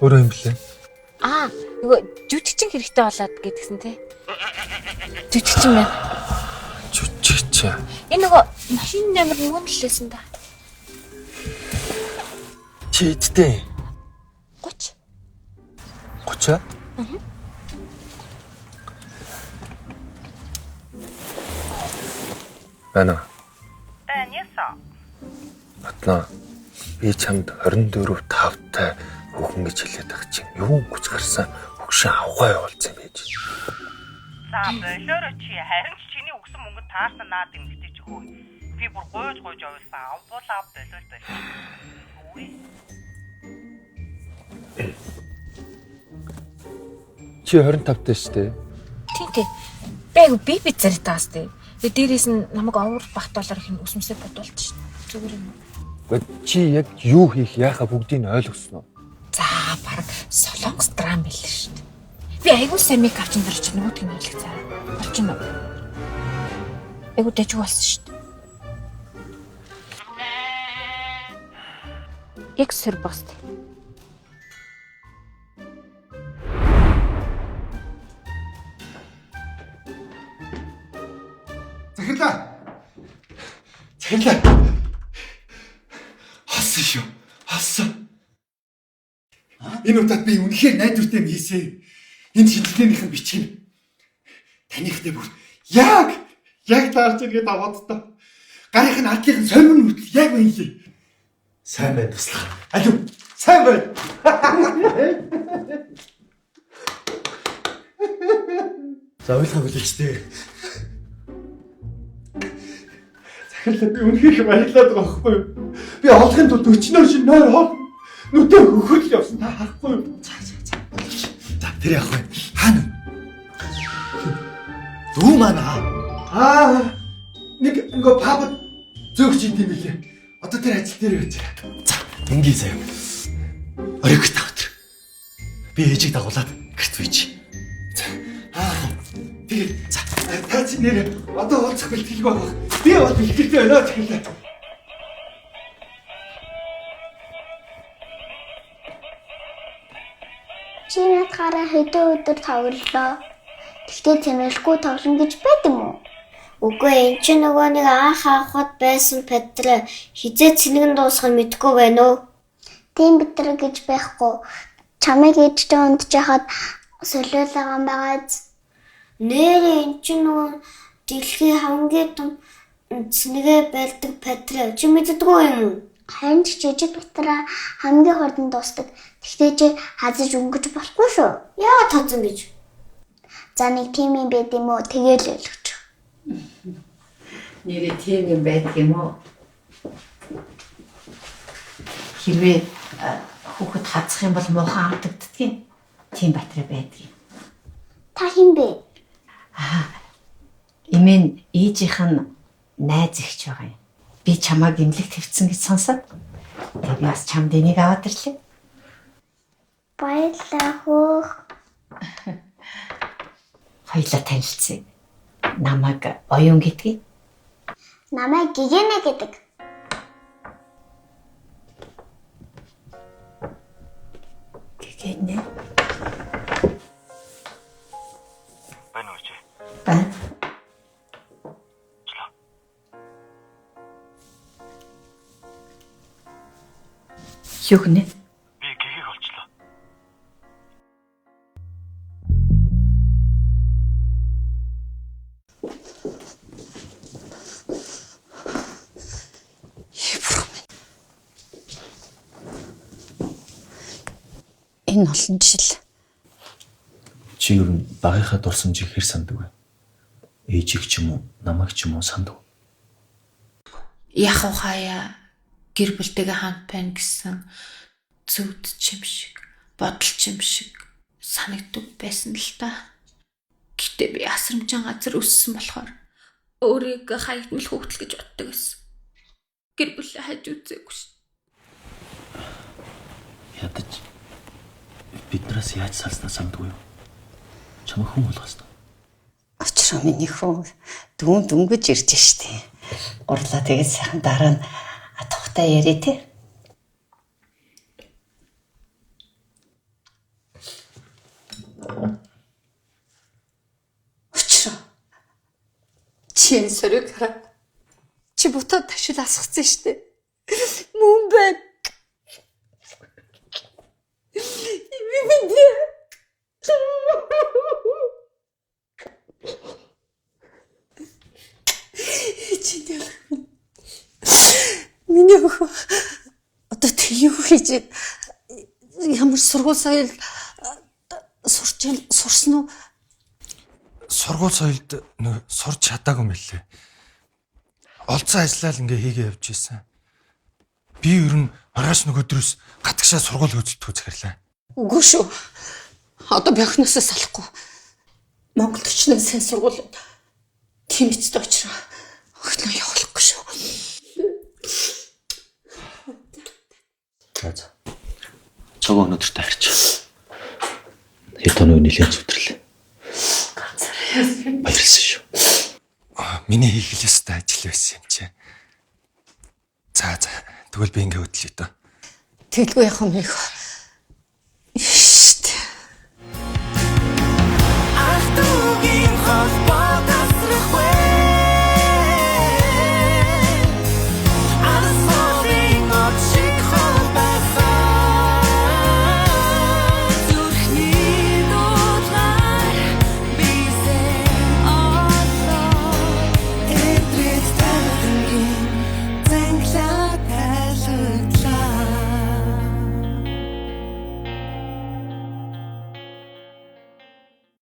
Өөрөө юм блэ? Нөгөө жүжигчин хэрэгтэй болоод гэдгсэн те. Жүжигчин байна. Жүжигчин. Энэ нөгөө машин номер мөн л лээсэн да. Чи эдтэй. 30. 30? Байна. Яасан. Батна. Би чамд 24/5-тай хүүхэн гэж хэлээд байгаа чинь юу гүц гарсан хөгшин авгаа явуулсан байж. За болоороо чи харин чиний өгсөн мөнгөнд таарсан наад эмэгтэй чи хөө. Би бүр гойж явуулсан. Амбуулаа болоо. Үгүй. Чи 25-тай шүү дээ. Тийм. Бээг би заритаас дээ. Тэгээ дээрээс нь намайг овор багтаалаар хин усмсээ бодуулж шин. Зүгээр юм. Чи яг юу хийх яахаа бүгдийг нь ойлгосноо. За баг солонгос драм билээ шүү дээ. Би айгуу сайн мейкап чинь дөрч нөгөөдг нь хэлэх цаа. Орчин уу. Айгуу дэжиг болсон шүү дээ. Яг сэр баст. Захирлаа. Хасан шүү. Хасан. Энэ удаад би үнэхээр найдвартай юм хийсэн. Энэ шинжилгээнийх нь бичиг. Танихтай бүр яг таарч иргээд аваад. Гарынх нь алдлын сомин нүтэл яг үнэлээ. Сайн байна туслах. Алуу, сайн байна. За ойлгоо үлээчтэй. Захирлаа би үнэхээр баярлаад байгаа байхгүй юу? Би олохын тулд өчнөө шин нойр хол нүдээ хөхөрл явсан та харахгүй юу? За тэр яах вэ? Хаана? Дүү мана. Нэг паб зөөгч юм билээ. Одоо тэр ажил дээр байж байгаа. За ингээ заяа. Оройг тавтар. Би ээжийг дагуулад гэрт бийж. За. Тэгээд за та чи нэр одоо уулзах бэлтгэл байгаа. Би бол бэлтгэлтэй байна захирлаа. Чи надаараа хэдэн өдөр тоглолоо. Тэгтээ тэмэлгүй тоглоно гэж байд юм уу? Үгүй энэ ч нөгөө нэг анх авахд байсан Петр хизээ цэнэгэн дуусах нь мэдгүй байна уу? Тийм Петр гэж байхгүй. Чамайг ээжтэй ундж яхад солиулаагаан байгаа. Нэрээ энэ ч нөгөө дэлхийн хамгийн том цэнэгэ байлдаг Петр чи мэддэггүй юм. Харин ч жижиг Петр хамгийн хурдан дуустдаг. Тэгтээ чи хазаж өнгөж болохгүй шүү. Яагаад тооцсон гэж? За нэг тийм юм байд юм уу? Тэгээл ойлгоч. Нэрээ тийм юм байдаг юм уу? Хэрвээ хүүхэд хацах юм бол муухан амтагддгийг тийм батраа байдаг юм. Та хэн бэ? Имэн ээжийнх нь найз ихч байгаа юм. Би чамааг имлэг твцсэн гэж сонсоод би бас чамд энийг аваад ирлээ. Баярлалаа хөөх. Хоёлаа танилцъя. Намайг оюун гэдгийг. Намайг Гигэнэ гэдэг. Гигэнэ. Байна уу чи? Байна. Юу гэнэ? Би гэгийг олчлоо. Энэ олон жил. Чи юу багийнхаа дурсамжийг хэр санддаг вэ? Ээжийг ч юм уу, намайг ч юм уу санддаг. Яах вэ хаяа? Гэр бүлтэйгээ хамт байна гэсэн зөвд чим шиг, бодол чим шиг санагддаг байсан л та. Гэтэ би асрамжин газар өссөн болохоор өөрийгөө хаягдмал хөөгдөл гэж боддог байсан. Гэр бүлээ хаж үзээгүй шин. Ядаж биднээс яаж салснаа санддаг юу? Чамайг хүн болгосноо. Очроо миний хүн дөнгөж ирж штэ. Урлаа тэгээд сайхан дараа нь тухтай яриа тий. Чи энэ сөрөг хараа. Чи бутаа ташил асгацсан штэ. Мөн байна. Миний өхөө одоо тэг юу хийж ямар сургууль соёл сурсан уу? Сургууль соёлд сурч чадаагүй мэлээ. Олцсон ажиллаад ингээ хийгээ явж ийсэн. Би ер нь маргааш нэг өдрөөс гадагшаа сургууль үзэлтгүү захирлаа. Үгүй шүү. Одоо би охиноосоо салахгүй. Монгол төчнөө сайн сургуулиуд тийм эцэд очроо охиноо явуулахгүй шүү. За. Цогоо өнөдөртөө харч. Хэд хоног нэлээд зүтгэрлээ. Баярлсан шүү. Миний хийх ёстой ажил байсан юм чи. За тэгвэл би ингээ хөдлөе дөө. Тэгэлгүй яах юм нэг.